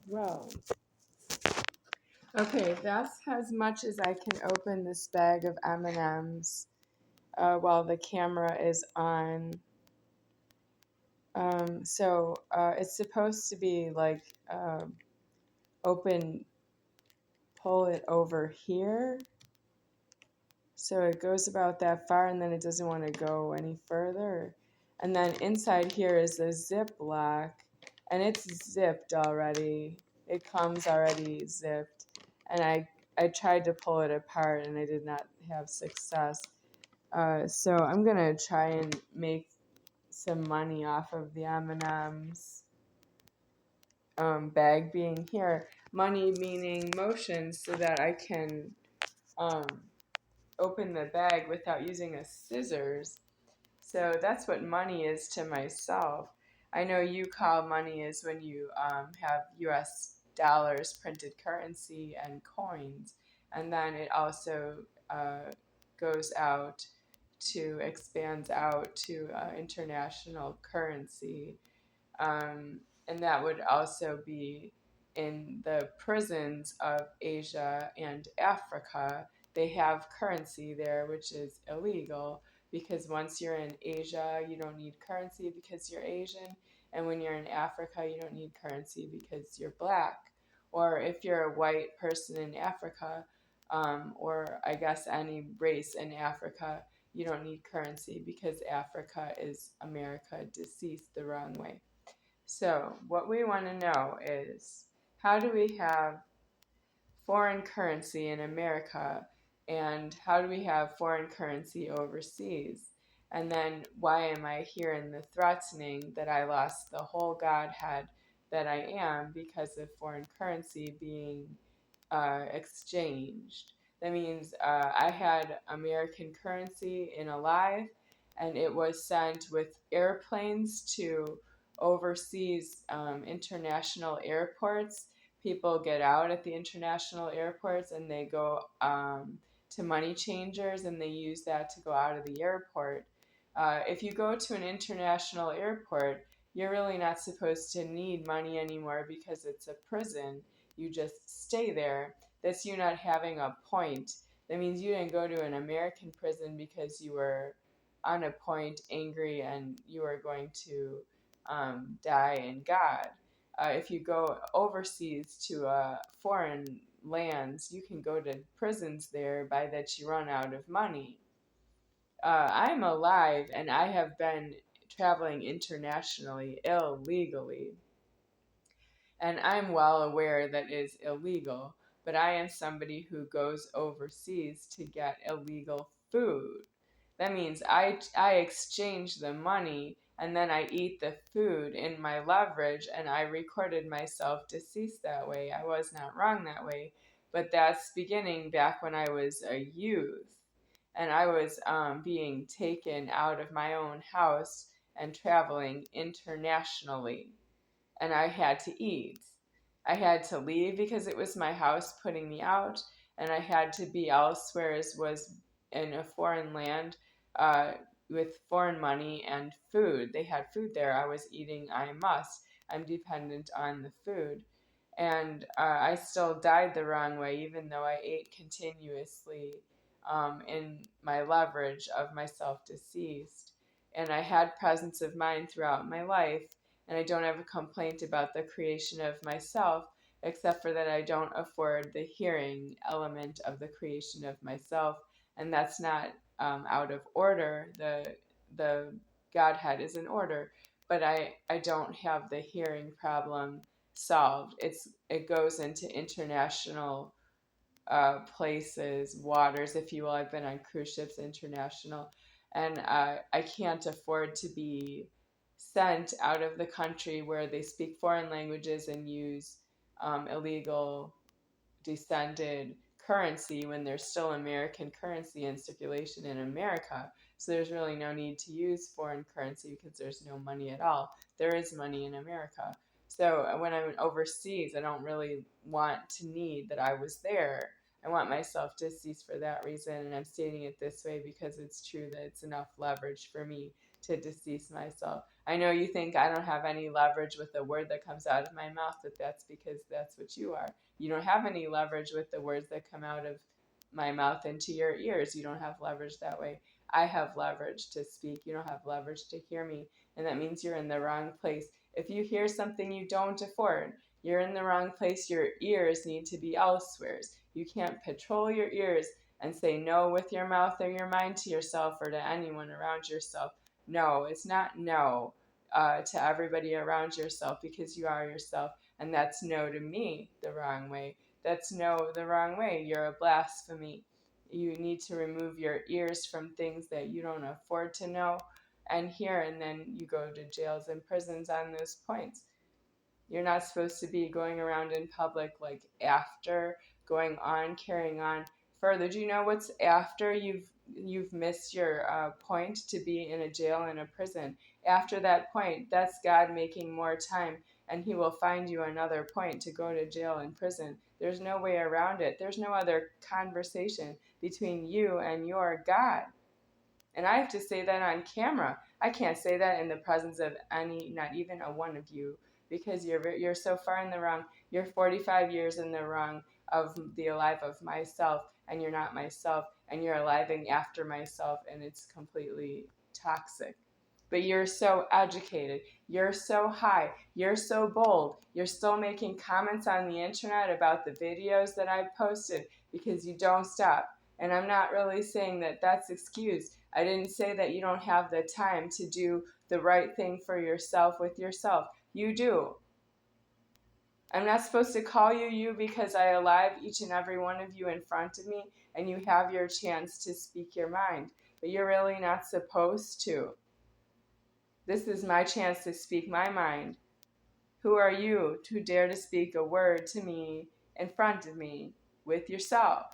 Well, okay, that's as much as I can open this bag of M&Ms while the camera is on. So it's supposed to be like open, pull it over here. So it goes about that far and then it doesn't want to go any further. And then inside here is the zip lock and it's zipped already. It comes already zipped. And I tried to pull it apart and I did not have success. So I'm going to try and make some money off of the M&Ms. Bag being here. Money meaning motion so that I can open the bag without using a scissors. So that's what money is to myself. I know you call money is when you have US dollars, printed currency, and coins. And then it also goes out expands out to international currency. And that would also be in the prisons of Asia and Africa. They have currency there, which is illegal because once you're in Asia, you don't need currency because you're Asian. And when you're in Africa, you don't need currency because you're black. Or if you're a white person in Africa, or I guess any race in Africa, you don't need currency because Africa is America deceased the wrong way. So what we want to know is how do we have foreign currency in America and how do we have foreign currency overseas? And then why am I hearing the threatening that I lost the whole Godhead that I am because of foreign currency being exchanged? That means I had American currency in a life and it was sent with airplanes to overseas international airports. People get out at the international airports and they go to money changers and they use that to go out of the airport. If you go to an international airport, you're really not supposed to need money anymore because it's a prison. You just stay there. That's you not having a point. That means you didn't go to an American prison because you were on a point, angry, and you were going to die in God. If you go overseas to foreign lands, you can go to prisons there by that you run out of money. I'm alive and I have been traveling internationally illegally. And I'm well aware that is illegal, but I am somebody who goes overseas to get illegal food. That means I exchange the money and then I eat the food in my leverage and I recorded myself deceased that way. I was not wrong that way, but that's beginning back when I was a youth and I was being taken out of my own house and traveling internationally and I had to eat. I had to leave because it was my house putting me out, and I had to be elsewhere as was in a foreign land with foreign money and food. They had food there. I was eating, I must. I'm dependent on the food. And I still died the wrong way, even though I ate continuously in my leverage of myself deceased. And I had presence of mind throughout my life and I don't have a complaint about the creation of myself, except for that I don't afford the hearing element of the creation of myself, and that's not out of order. The Godhead is in order, but I don't have the hearing problem solved. It goes into international places, waters, if you will. I've been on cruise ships international, and I can't afford to be sent out of the country where they speak foreign languages and use illegal descended currency when there's still American currency in circulation in America. So there's really no need to use foreign currency because there's no money at all. There is money in America. So when I'm overseas, I don't really want to need that I was there. I want myself deceased for that reason, and I'm stating it this way because it's true that it's enough leverage for me to decease myself. I know you think I don't have any leverage with the word that comes out of my mouth, but that's because that's what you are. You don't have any leverage with the words that come out of my mouth into your ears. You don't have leverage that way. I have leverage to speak. You don't have leverage to hear me. And that means you're in the wrong place. If you hear something you don't afford, you're in the wrong place. Your ears need to be elsewhere. You can't patrol your ears and say no with your mouth or your mind to yourself or to anyone around yourself. No, it's not no to everybody around yourself, because you are yourself. And that's no to me the wrong way. That's no the wrong way. You're a blasphemy. You need to remove your ears from things that you don't afford to know and hear, and then you go to jails and prisons on those points. You're not supposed to be going around in public like after, going on, carrying on further. Do you know what's after you've missed your point to be in a jail and a prison? After that point, that's God making more time, and He will find you another point to go to jail and prison. There's no way around it. There's no other conversation between you and your God. And I have to say that on camera. I can't say that in the presence of any, not even a one of you, because you're so far in the wrong. You're 45 years in the wrong of the alive of myself, and you're not myself, and you're aliving after myself, and it's completely toxic. But you're so educated, you're so high, you're so bold, you're still making comments on the internet about the videos that I posted because you don't stop. And I'm not really saying that that's excused. I didn't say that you don't have the time to do the right thing for yourself with yourself. You do. I'm not supposed to call you you because I alive each and every one of you in front of me and you have your chance to speak your mind. But you're really not supposed to. This is my chance to speak my mind. Who are you to dare to speak a word to me in front of me with yourself?